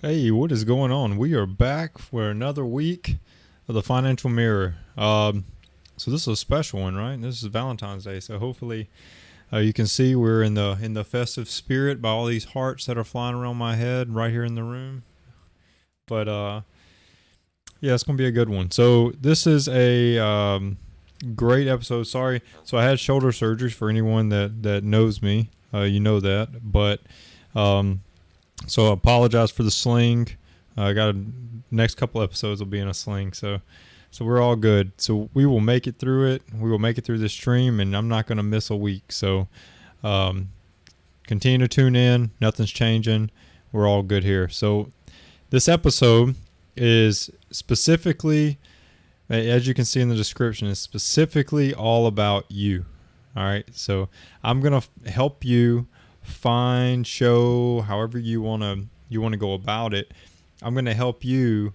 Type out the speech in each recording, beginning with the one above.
Hey, what is going on? We are back for another week of the Financial Mirror. So this is a special one, right? This is Valentine's Day, so hopefully you can see we're in the festive spirit by all these hearts that are flying around my head right here in the room. But yeah, it's gonna be a good one. So this is a great episode. Sorry, so I had shoulder surgery for anyone that knows me. You know that, but um, so I apologize for the sling. I got next couple episodes will be in a sling, so we're all good. So we will make it through it. We will make it through this stream, and I'm not going to miss a week. So um, continue to tune in. Nothing's changing. We're all good here. So this episode is specifically, as you can see in the description, is specifically all about you. All right. So I'm gonna help you find, show, however you wanna go about it. I'm gonna help you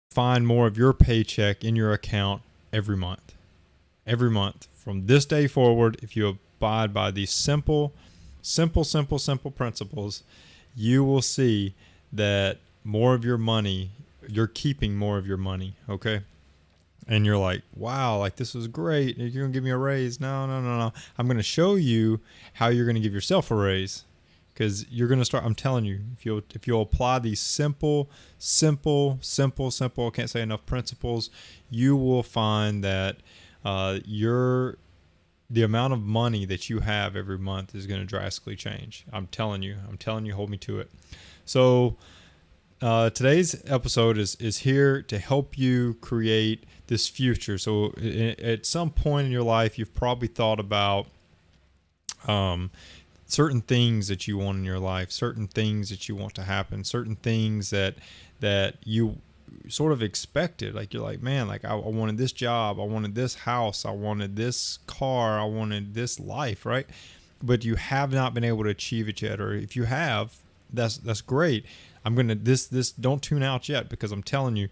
find more of your paycheck in your account every month. Every month from this day forward, if you abide by these simple principles, you will see that more of your money, you're keeping more of your money. Okay. And you're like, wow, like this is great. You're gonna give me a raise. No, no, no, no. I'm gonna show you how you're gonna give yourself a raise. Because you're gonna start. I'm telling you, if you'll apply these simple, I can't say enough principles, you will find that your the amount of money that you have every month is going to drastically change. I'm telling you. Hold me to it. So today's episode is here to help you create this future. So at some point in your life, you've probably thought about certain things that you want in your life, certain things that you want to happen, certain things that you sort of expected. Like you're like, man, like I wanted this job, I wanted this house, I wanted this car, I wanted this life, right? But you have not been able to achieve it yet, or if you have, that's great. I'm gonna this don't tune out yet, because I'm telling you,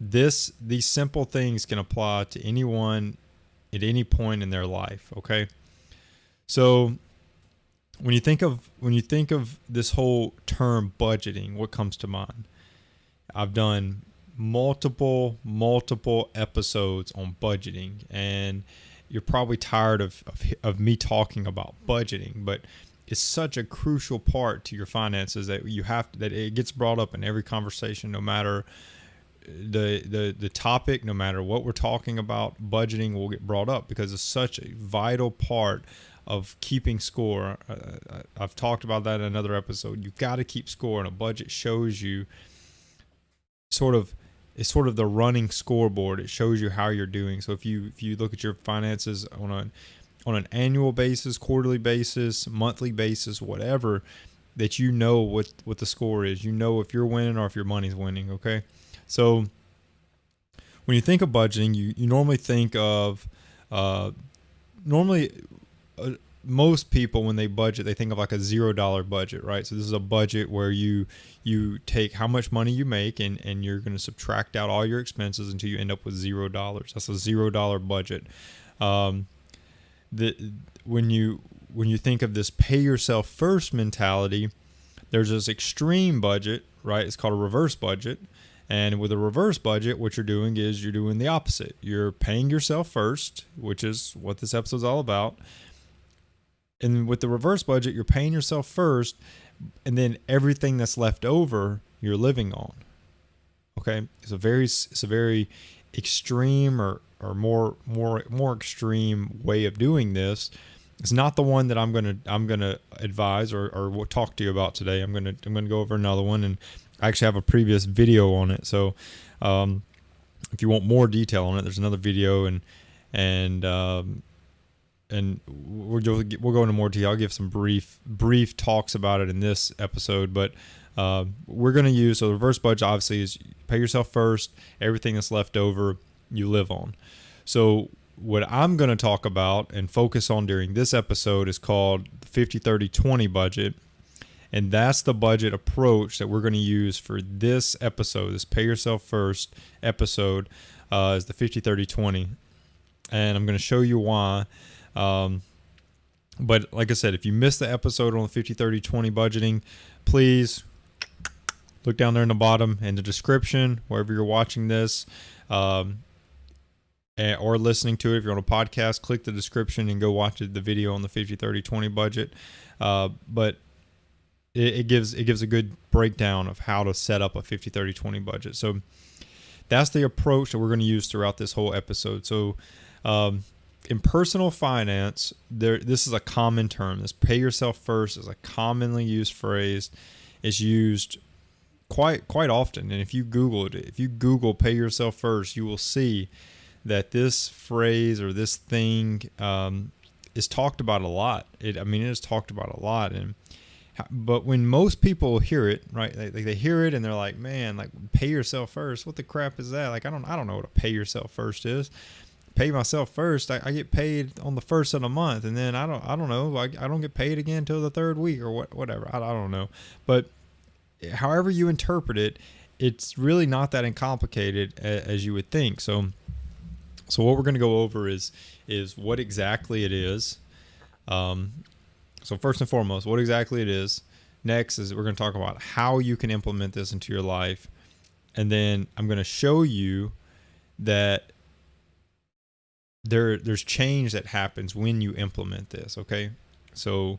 these simple things can apply to anyone at any point in their life. Okay, so when you think of this whole term budgeting, what comes to mind? I've done multiple episodes on budgeting, and you're probably tired of me talking about budgeting, but it's such a crucial part to your finances that that it gets brought up in every conversation, no matter the topic, no matter what we're talking about. Budgeting will get brought up because it's such a vital part of keeping score. I've talked about that in another episode. You've got to keep score, and a budget shows you sort of it's sort of the running scoreboard. It shows you how you're doing. So if you look at your finances on an annual basis, quarterly basis, monthly basis, whatever, that you know what the score is. You know if you're winning or if your money's winning. Okay, so when you think of budgeting, you normally think of normally most people, when they budget, they think of like a $0 budget, right? So this is a budget where you take how much money you make, and you're going to subtract out all your expenses until you end up with $0. That's a $0 budget. Um, the when you think of this pay yourself first mentality, there's this extreme budget, right? It's called a reverse budget. And with a reverse budget, what you're doing is you're doing the opposite. You're paying yourself first, which is what this episode's all about. And with the reverse budget, you're paying yourself first, and then everything that's left over, you're living on. Okay, it's a very extreme, or more extreme way of doing this. It's not the one that I'm gonna advise or talk to you about today. I'm gonna go over another one, and I actually have a previous video on it. So if you want more detail on it, there's another video, and we'll go into more detail. I'll give some brief talks about it in this episode, but we're going to use, so the reverse budget obviously is pay yourself first, everything that's left over you live on. So what I'm going to talk about and focus on during this episode is called the 50-30-20 budget, and that's the budget approach that we're going to use for this episode. This pay yourself first episode is the 50-30-20, and I'm going to show you why. But like I said, if you missed the episode on the 50-30-20 budgeting, please look down there in the bottom in the description, wherever you're watching this, or listening to it. If you're on a podcast, click the description and go watch the video on the 50-30-20 budget. But it gives a good breakdown of how to set up a 50-30-20 budget. So that's the approach that we're going to use throughout this whole episode. So in personal finance, this is a common term. This pay yourself first is a commonly used phrase. It's used quite often. And if you Google pay yourself first, you will see that this phrase or this thing is talked about a lot. It is talked about a lot. But when most people hear it, right, they hear it and they're like, man, like, pay yourself first. What the crap is that? Like, I don't know what a pay yourself first is. Pay myself first. I get paid on the first of the month, and then I don't know. Like, I don't get paid again until the third week or whatever. I don't know. But however you interpret it, it's really not that complicated as you would think. So what we're going to go over is what exactly it is. So first and foremost, what exactly it is. Next is we're going to talk about how you can implement this into your life. And then I'm going to show you that there's change that happens when you implement this, okay? So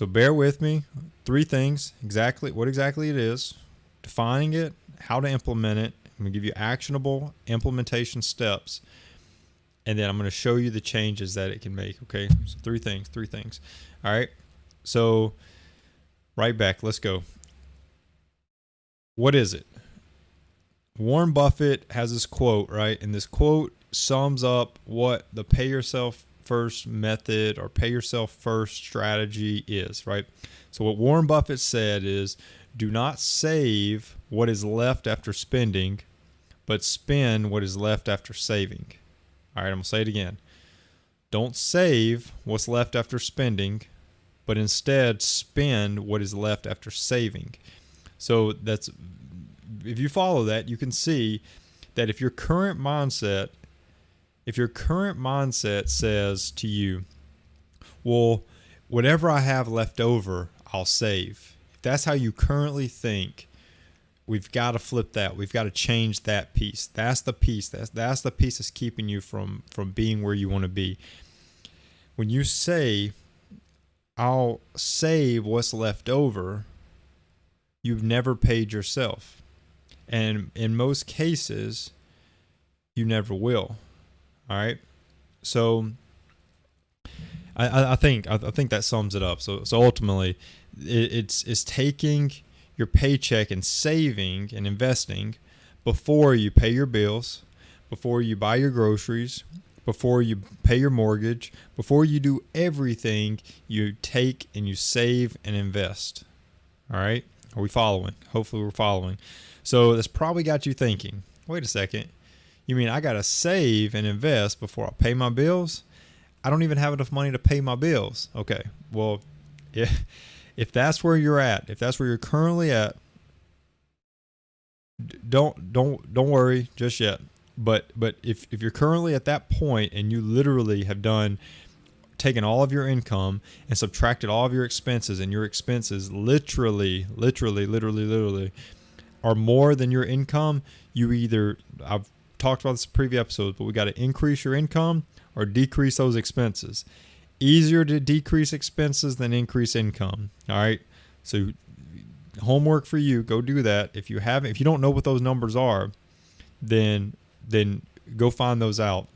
bear with me. 3 things, what exactly it is, defining it, how to implement it. I'm going to give you actionable implementation steps. And then I'm going to show you the changes that it can make, okay? So 3 things. All right. So right back, let's go. What is it? Warren Buffett has this quote, right? And this quote sums up what the pay yourself first method or pay yourself first strategy is, right? So what Warren Buffett said is, do not save what is left after spending, but spend what is left after saving. All right, I'm going to say it again. Don't save what's left after spending, but instead spend what is left after saving. So if you follow that, you can see that if your current mindset says to you, well, whatever I have left over, I'll save. If that's how you currently think, we've got to flip that. We've got to change that piece. That's the piece. That's the piece that's keeping you from being where you want to be. When you say, I'll save what's left over, you've never paid yourself. And in most cases, you never will. All right. So I think that sums it up. So ultimately, it's taking your paycheck and saving and investing before you pay your bills, before you buy your groceries, before you pay your mortgage, before you do everything, you take and you save and invest. All right. Are we following? Hopefully we're following. So that's probably got you thinking, wait a second. You mean I got to save and invest before I pay my bills? I don't even have enough money to pay my bills. Okay. Well, if that's where you're at, if that's where you're currently at, don't worry just yet. But if you're currently at that point and you literally have taken all of your income and subtracted all of your expenses, and your expenses literally are more than your income, I've talked about this in previous episodes, but we got to increase your income or decrease those expenses. Easier to decrease expenses than increase income. All right. So homework for you, go do that. If you don't know what those numbers are, then go find those out.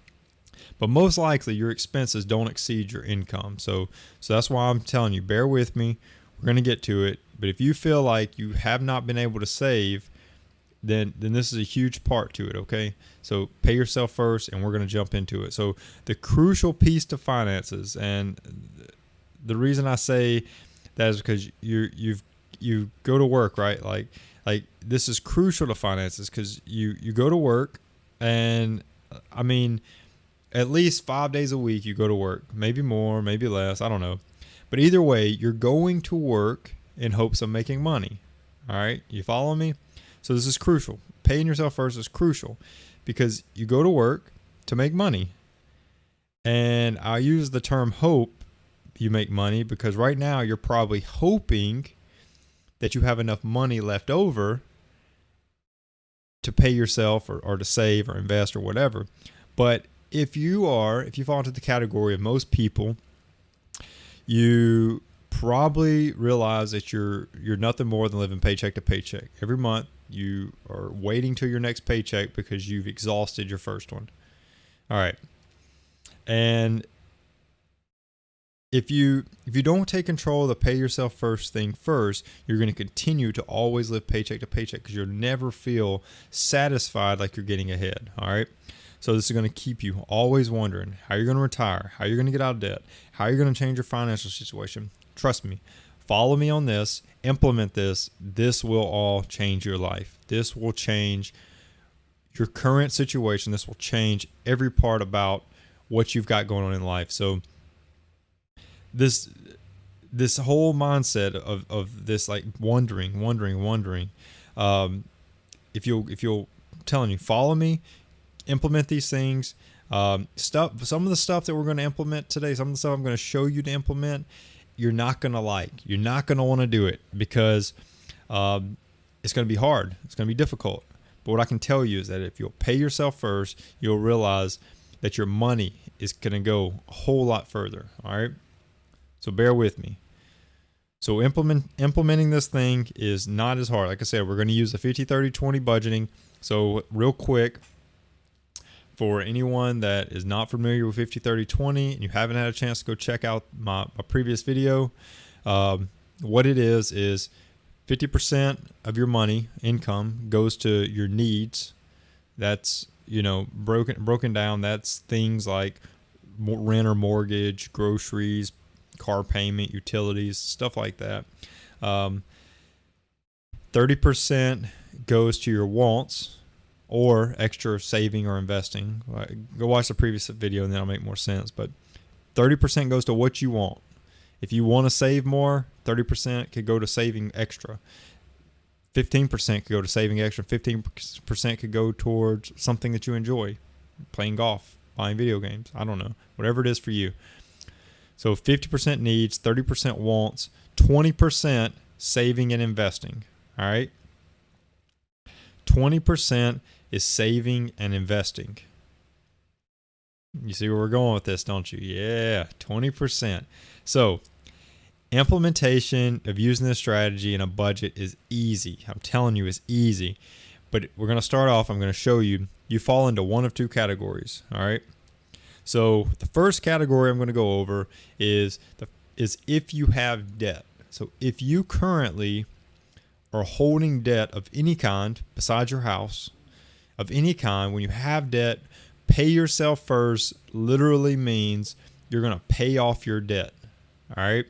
But most likely your expenses don't exceed your income. So that's why I'm telling you, bear with me. We're going to get to it. But if you feel like you have not been able to save, then this is a huge part to it, okay? So pay yourself first, and we're going to jump into it. So the crucial piece to finances, and the reason I say that is because you go to work, right? Like this is crucial to finances because you go to work, and I mean, at least 5 days a week you go to work, maybe more, maybe less, I don't know. But either way, you're going to work in hopes of making money. All right, you follow me? So this is crucial. Paying yourself first is crucial because you go to work to make money. And I use the term hope you make money because right now you're probably hoping that you have enough money left over to pay yourself or to save or invest or whatever. But if you fall into the category of most people, you probably realize that you're nothing more than living paycheck to paycheck. Every month you are waiting till your next paycheck because you've exhausted your first one. All right. And if you don't take control of the pay yourself first thing first, you're going to continue to always live paycheck to paycheck because you'll never feel satisfied like you're getting ahead. All right. So this is going to keep you always wondering how you're going to retire, how you're going to get out of debt, how you're going to change your financial situation. Trust me, follow me on this, implement this. This will all change your life. This will change your current situation. This will change every part about what you've got going on in life. So this whole mindset of this, like wondering, if you'll telling you, follow me, implement these things. Some of the stuff that we're going to implement today, some of the stuff I'm going to show you to implement, you're not going to like. You're not going to want to do it because it's going to be hard. It's going to be difficult. But what I can tell you is that if you'll pay yourself first, you'll realize that your money is going to go a whole lot further. All right. So bear with me. So implementing this thing is not as hard. Like I said, we're going to use the 50-30-20 budgeting. So real quick, for anyone that is not familiar with 50-30-20 and you haven't had a chance to go check out my previous video, what it is 50% of your money income goes to your needs. That's, broken down. That's things like rent or mortgage, groceries, car payment, utilities, stuff like that. 30% goes to your wants or extra saving or investing. Go watch the previous video and then it'll make more sense. But 30% goes to what you want. If you want to save more, 30% could go to saving extra. 15% could go to saving extra. 15% could go towards something that you enjoy. Playing golf, buying video games. I don't know. Whatever it is for you. So 50% needs, 30% wants, 20% saving and investing. All right. 20% is saving and investing. You see where we're going with this, don't you? Yeah, 20%. So implementation of using this strategy in a budget is easy. I'm telling you, it's easy. But we're going to start off. I'm going to show you. You fall into one of two categories. All right. So the first category I'm going to go over is if you have debt. So if you currently are holding debt of any kind besides your house, of any kind, when you have debt, pay yourself first literally means you're going to pay off your debt. All right?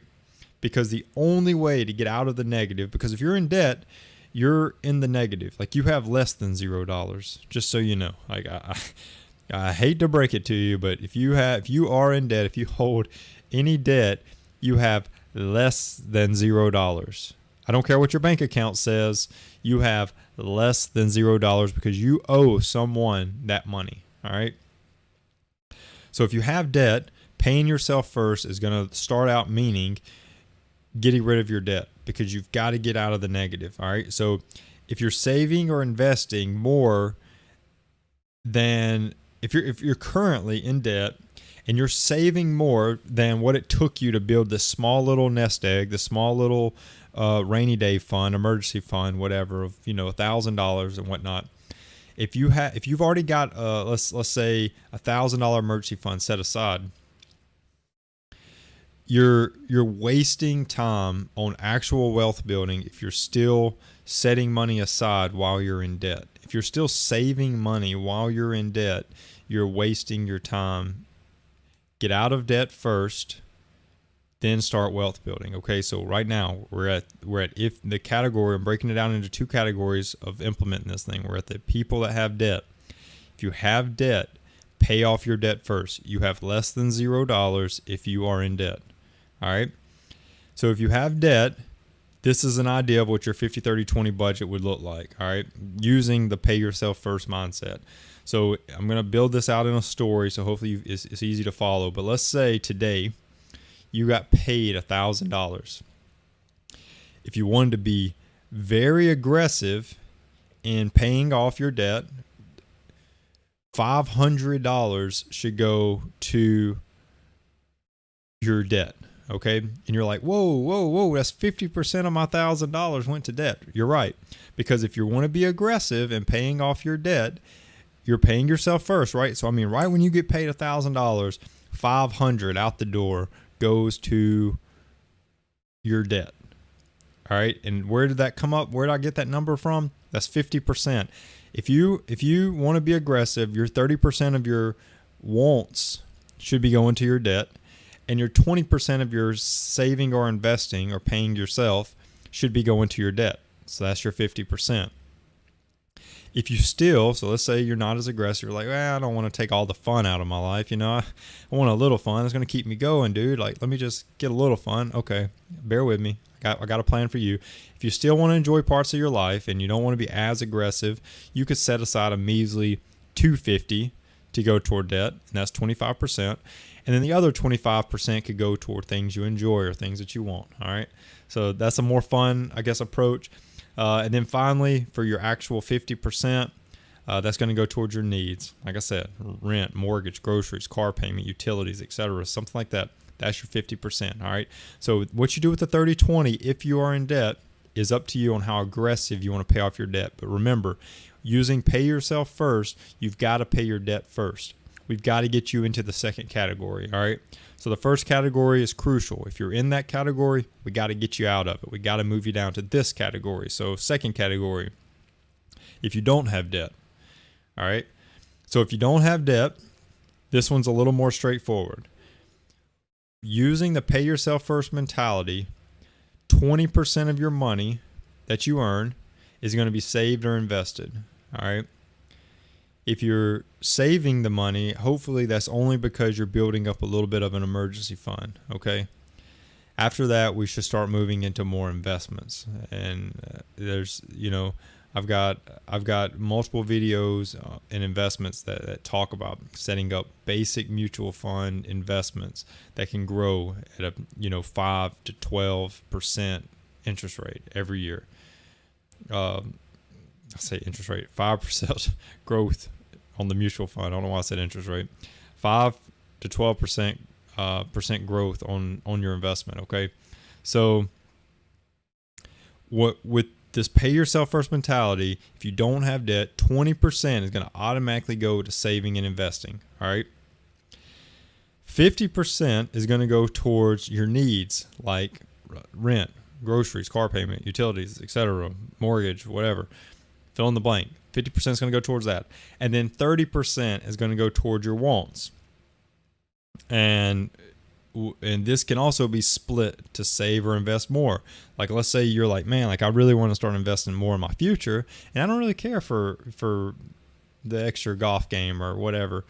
Because the only way to get out of the negative, because if you're in debt, you're in the negative. Like you have less than $0, just so you know. Like I hate to break it to you, but if you are in debt, if you hold any debt, you have less than $0. I don't care what your bank account says. You have less than $0 because you owe someone that money. All right. So if you have debt, paying yourself first is going to start out meaning getting rid of your debt because you've got to get out of the negative. All right. So if you're saving or investing more than if you're currently in debt and you're saving more than what it took you to build this small little nest egg, this small little rainy day fund, emergency fund, whatever, of $1,000 and whatnot. If you've already got let's say $1,000 emergency fund set aside, you're wasting time on actual wealth building if you're still setting money aside while you're in debt. If you're still saving money while you're in debt, you're wasting your time. Get out of debt first, then start wealth building. Okay, so right now we're at if the category, I'm breaking it down into two categories of implementing this thing. We're at the people that have debt. If you have debt, pay off your debt first. You have less than $0 if you are in debt. All right. So if you have debt, this is an idea of what your 50-30-20 budget would look like. All right. Using the pay yourself first mindset. So I'm going to build this out in a story. So hopefully it's easy to follow. But let's say today you got paid $1,000. if you wanted to be very aggressive in paying off your debt, $500 should go to your debt. Okay. And you're like, whoa, that's 50% of my $1,000 went to debt. You're right. Because if you want to be aggressive in paying off your debt, you're paying yourself first, right? So, I mean, right when you get paid $1,000, 500 out the door goes to your debt. All right. And where did that come up? Where did I get that number from? That's 50%. If you want to be aggressive, your 30% of your wants should be going to your debt, and your 20% of your saving or investing or paying yourself should be going to your debt. So that's your 50%. If you still, so let's say you're not as aggressive, you're like, well, I don't want to take all the fun out of my life. You know, I want a little fun. It's going to keep me going, dude. Like, let me just get a little fun. Okay, bear with me. I got a plan for you. If you still want to enjoy parts of your life and you don't want to be as aggressive, you could set aside a measly $250 to go toward debt, and that's 25%. And then the other 25% could go toward things you enjoy or things that you want. All right. So that's a more fun, I guess, approach. And then finally, for your actual 50%, that's going to go towards your needs. Like I said, rent, mortgage, groceries, car payment, utilities, etc., something like that. That's your 50%. All right. So what you do with the 30-20, if you are in debt, is up to you on how aggressive you want to pay off your debt. But remember, using pay yourself first, you've got to pay your debt first. We've got to get you into the second category. All right. So the first category is crucial. If you're in that category, we got to get you out of it. We got to move you down to this category. So second category, if you don't have debt. All right. So if you don't have debt, this one's a little more straightforward. Using the pay yourself first mentality, 20% of your money that you earn is going to be saved or invested. All right. If you're saving the money, hopefully that's only because you're building up a little bit of an emergency fund. Okay. After that, we should start moving into more investments. And there's, I've got multiple videos and investments that talk about setting up basic mutual fund investments that can grow at a 5 to 12% interest rate every year. I say interest rate, 5% growth on the mutual fund. I don't know why I said interest rate. 5 to 12% percent growth on your investment. Okay, so what with this pay yourself first mentality, if you don't have debt, 20% is going to automatically go to saving and investing. All right. 50% is going to go towards your needs like rent, groceries, car payment, utilities, etc., mortgage, whatever. Fill in the blank. 50% is going to go towards that. And then 30% is going to go towards your wants. And this can also be split to save or invest more. Like, let's say you're like, man, like I really want to start investing more in my future, and I don't really care for the extra golf game or whatever.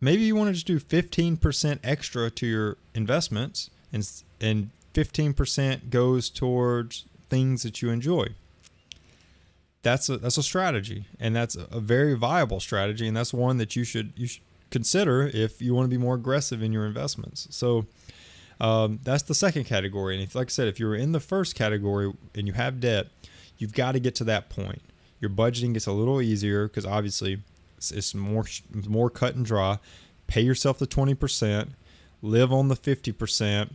Maybe you want to just do 15% extra to your investments, and 15% goes towards things that you enjoy. That's a strategy, and that's a very viable strategy, and that's one that you should consider if you want to be more aggressive in your investments. So that's the second category. And like I said, if you're in the first category and you have debt, you've got to get to that point. Your budgeting gets a little easier because obviously it's more cut and dry. Pay yourself the 20%, live on the 50%,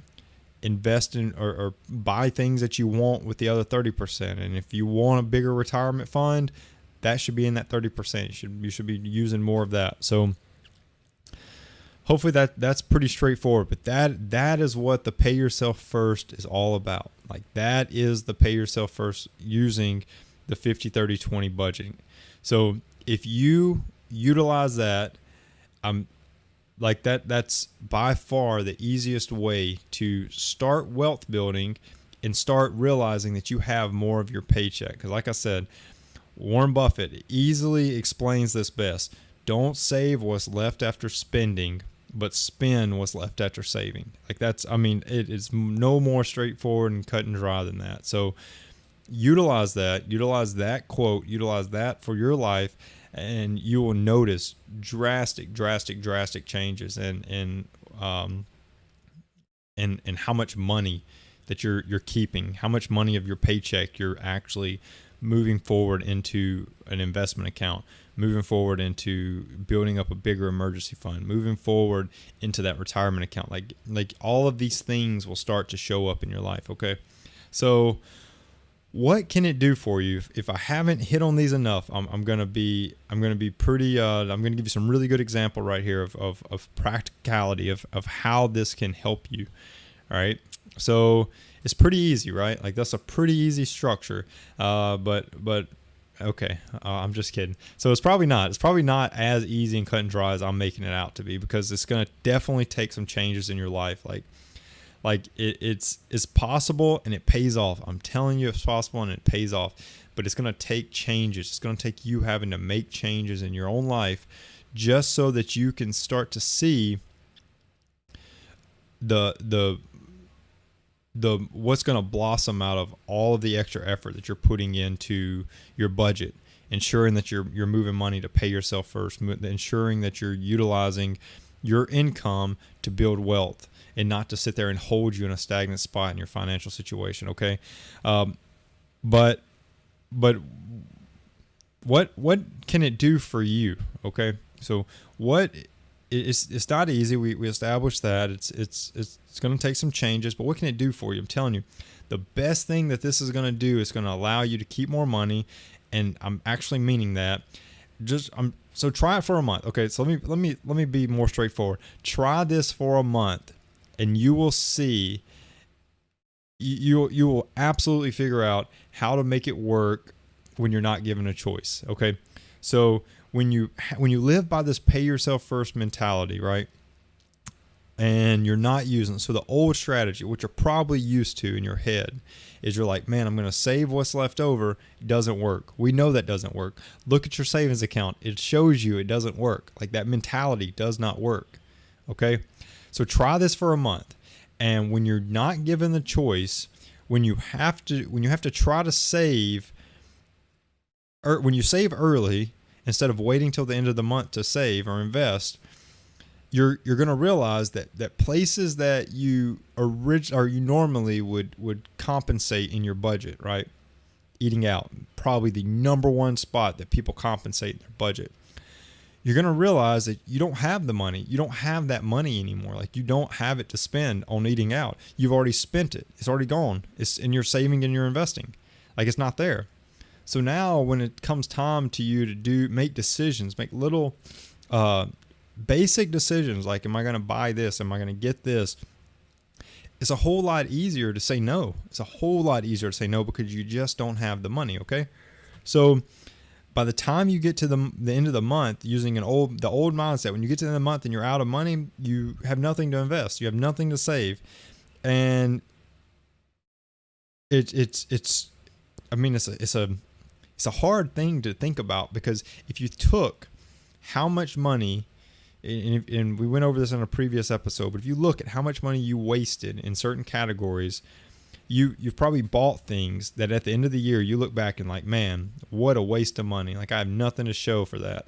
invest in or buy things that you want with the other 30%. And if you want a bigger retirement fund, that should be in that 30%. You should be using more of that. So hopefully that's pretty straightforward, but that is what the pay yourself first is all about. Like, that is the pay yourself first using the 50-30-20 budgeting. So if you utilize that, like that's by far the easiest way to start wealth building and start realizing that you have more of your paycheck. Because like I said, Warren Buffett easily explains this best. Don't save what's left after spending, but spend what's left after saving. Like it is no more straightforward and cut and dry than that. So utilize that quote, utilize that for your life, and you will notice drastic changes in how much money that you're keeping, how much money of your paycheck you're actually moving forward into an investment account, moving forward into building up a bigger emergency fund, moving forward into that retirement account. Like all of these things will start to show up in your life. Okay. So what can it do for you? If I haven't hit on these enough, I'm gonna be pretty. I'm gonna give you some really good example right here of practicality of how this can help you. All right. So it's pretty easy, right? Like that's a pretty easy structure. But okay, I'm just kidding. So it's probably not. It's probably not as easy and cut and dry as I'm making it out to be, because it's gonna definitely take some changes in your life. Like it's possible and it pays off. I'm telling you, it's possible and it pays off, but it's going to take changes. It's going to take you having to make changes in your own life just so that you can start to see the what's going to blossom out of all of the extra effort that you're putting into your budget, ensuring that you're moving money to pay yourself first, ensuring that you're utilizing your income to build wealth and not to sit there and hold you in a stagnant spot in your financial situation. Okay. But what can it do for you? Okay. So it's not easy. We established that it's going to take some changes, but what can it do for you? I'm telling you, the best thing that this is going to do is going to allow you to keep more money. And I'm actually meaning that. So try it for a month. Okay. So let me be more straightforward. Try this for a month, and you will see, you will absolutely figure out how to make it work when you're not given a choice. Okay. So when you live by this pay yourself first mentality, right? And you're not using, so the old strategy, which you're probably used to in your head, is you're like, man, I'm going to save what's left over. It doesn't work. We know that doesn't work. Look at your savings account. It shows you it doesn't work. Like that mentality does not work. Okay. So try this for a month. And when you're not given the choice, when you have to try to save, or when you save early instead of waiting till the end of the month to save or invest, you're going to realize that places that you normally would compensate in your budget, right? Eating out, probably the number one spot that people compensate in their budget. You're going to realize that you don't have the money. You don't have that money anymore. Like you don't have it to spend on eating out. You've already spent it. It's already gone. It's in your saving and your investing. Like it's not there. So now when it comes time to you to make decisions, make little basic decisions like, am I going to buy this? Am I going to get this? It's a whole lot easier to say no. It's a whole lot easier to say no because you just don't have the money. Okay. So by the time you get to the end of the month, using the old mindset, when you get to the end of the month and you're out of money, you have nothing to invest. You have nothing to save. And it's a hard thing to think about, because if you took how much money, and we went over this in a previous episode, but if you look at how much money you wasted in certain categories, you've probably bought things that at the end of the year, you look back and like, man, what a waste of money. Like I have nothing to show for that.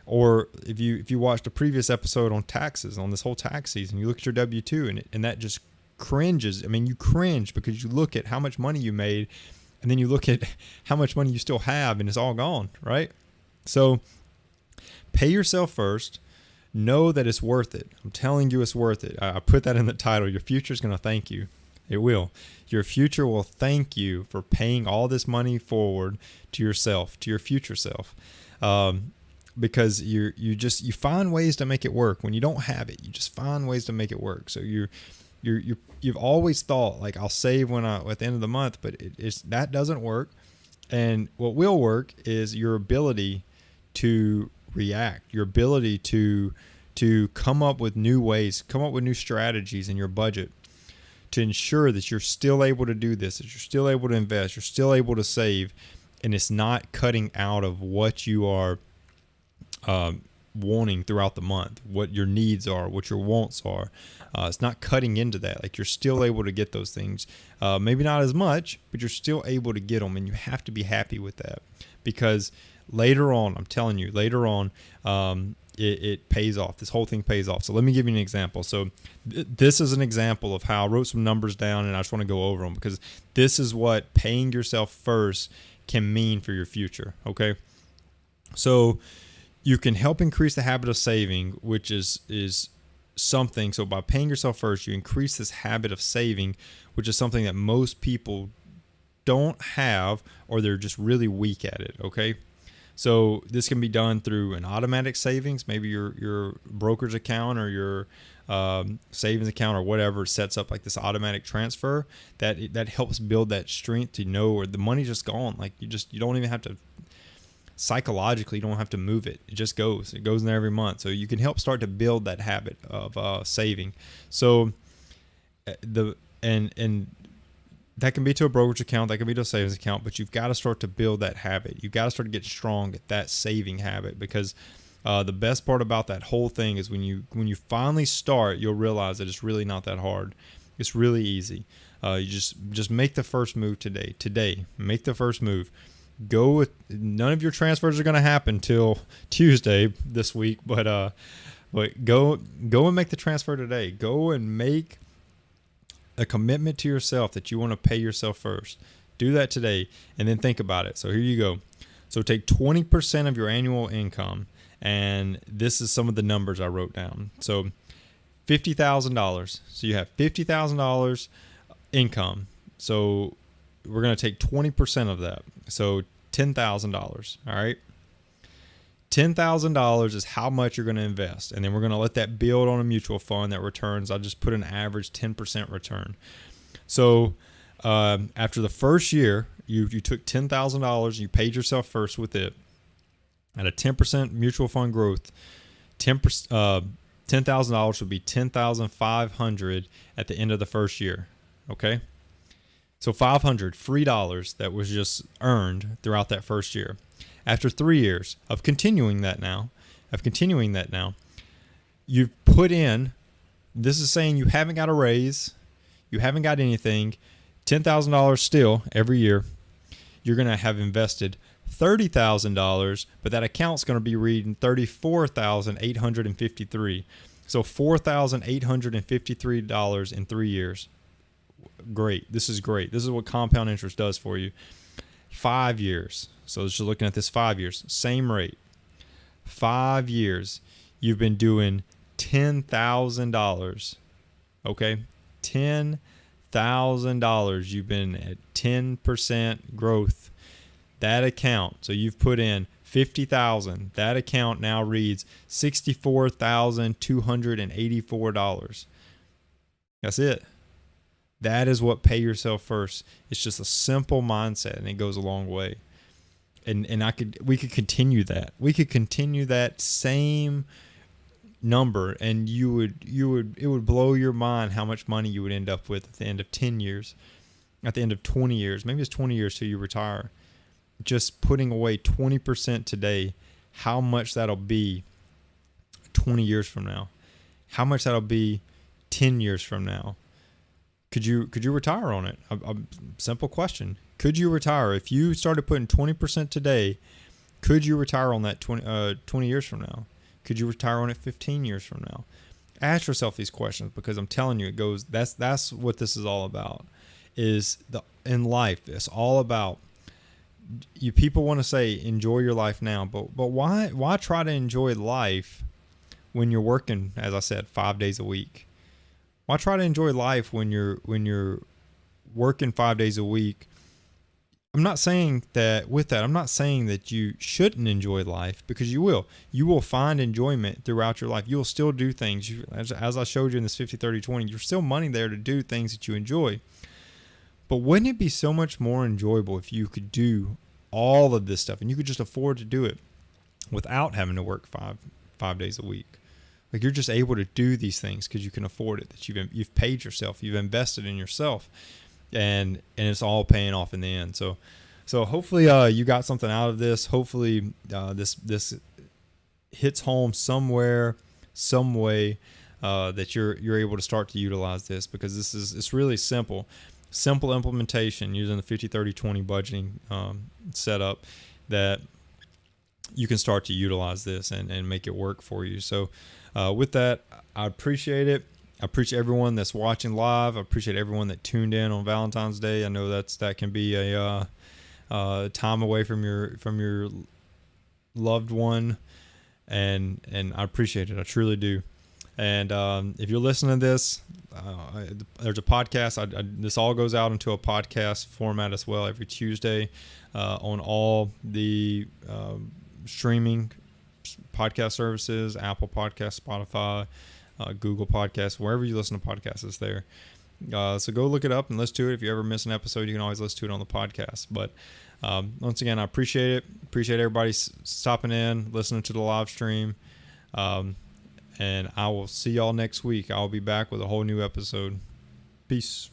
Or if you watched a previous episode on taxes, on this whole tax season, you look at your W-2 and that just cringes. I mean, you cringe because you look at how much money you made and then you look at how much money you still have and it's all gone, right? So pay yourself first. Know that it's worth it. I'm telling you it's worth it. I put that in the title. Your future is going to thank you. It will. Your future will thank you for paying all this money forward to yourself, to your future self. Because you find ways to make it work. When you don't have it, you just find ways to make it work. So you've always thought like, I'll save at the end of the month, but that doesn't work. And what will work is your ability to react, your ability to come up with new ways, come up with new strategies in your budget to ensure that you're still able to do this, that you're still able to invest, you're still able to save, and it's not cutting out of what you are wanting throughout the month, what your needs are, what your wants are. It's not cutting into that. Like you're still able to get those things. Maybe not as much, but you're still able to get them, and you have to be happy with that, because later on, I'm telling you, later on, it pays off. This whole thing pays off. So let me give you an example. So this is an example of how I wrote some numbers down, and I just want to go over them because this is what paying yourself first can mean for your future. Okay. So you can help increase the habit of saving, which is something. So by paying yourself first, you increase this habit of saving, which is something that most people don't have, or they're just really weak at it. Okay. So this can be done through an automatic savings. Maybe your brokerage account or your savings account or whatever sets up like this automatic transfer that helps build that strength to know where the money's just gone. Like you don't even have to, psychologically, you don't have to move it. It just goes. It goes in there every month. So you can help start to build that habit of saving. So and that can be to a brokerage account, that can be to a savings account, but you've got to start to build that habit. You've got to start to get strong at that saving habit, because the best part about that whole thing is when you finally start, you'll realize that it's really not that hard. It's really easy. You just make the first move today. Today, make the first move. Go with, none of your transfers are going to happen till Tuesday this week, but go and make the transfer today. Go and make a commitment to yourself that you want to pay yourself first. Do that today, and then think about it. So here you go. So take 20% of your annual income, and this is some of the numbers I wrote down. So $50,000. So you have $50,000 income. So we're going to take 20% of that. So $10,000. All right. $10,000 is how much you're going to invest. And then we're going to let that build on a mutual fund that returns. I'll just put an average 10% return. So after the first year, you took $10,000, you paid yourself first with it at a 10% mutual fund growth. $10,000 would be $10,500 at the end of the first year. Okay. So $500 free dollars that was just earned throughout that first year. After 3 years of continuing that now, you've put in, this is saying you haven't got a raise, you haven't got anything, $10,000 still every year. You're going to have invested $30,000, but that account's going to be reading $34,853. So $4,853 in 3 years. Great. This is great. This is what compound interest does for you. 5 years. So just looking at this 5 years, same rate. 5 years, you've been doing $10,000. Okay? $10,000. You've been at 10% growth. That account, so you've put in $50,000. That account now reads $64,284. That's it. That is what pay yourself first. It's just a simple mindset, and it goes a long way. And we could continue that. We could continue that same number, and it would blow your mind how much money you would end up with at the end of 10 years, at the end of 20 years. Maybe it's 20 years till you retire. Just putting away 20% today, how much that'll be 20 years from now. How much that'll be 10 years from now. Could you retire on it? A simple question. Could you retire? If you started putting 20% today, could you retire on that 20 years from now? Could you retire on it 15 years from now? Ask yourself these questions, because I'm telling you, that's what this is all about. In life, it's all about, you people want to say enjoy your life now, but why try to enjoy life when you're working, as I said, 5 days a week? Why try to enjoy life when you're working 5 days a week? I'm not saying that you shouldn't enjoy life, because you will. You will find enjoyment throughout your life. You will still do things. As I showed you in this 50-30-20, there's still money there to do things that you enjoy. But wouldn't it be so much more enjoyable if you could do all of this stuff and you could just afford to do it without having to work five days a week? Like, you're just able to do these things because you can afford it. That you've paid yourself, you've invested in yourself, and it's all paying off in the end. So hopefully you got something out of this. Hopefully this hits home somewhere, some way, that you're able to start to utilize this, because it's really simple implementation using the 50-30-20 budgeting setup that you can start to utilize this and make it work for you. So with that, I appreciate it. I appreciate everyone that's watching live. I appreciate everyone that tuned in on Valentine's Day. I know that can be a time away from your loved one, and I appreciate it. I truly do. And if you're listening to this, there's a podcast. This all goes out into a podcast format as well every Tuesday on all the streaming podcast services, Apple Podcasts, Spotify, Google Podcasts, wherever you listen to podcasts, it's there. So go look it up and listen to it. If you ever miss an episode, you can always listen to it on the podcast. But once again, I appreciate it. Appreciate everybody stopping in, listening to the live stream. And I will see y'all next week. I'll be back with a whole new episode. Peace.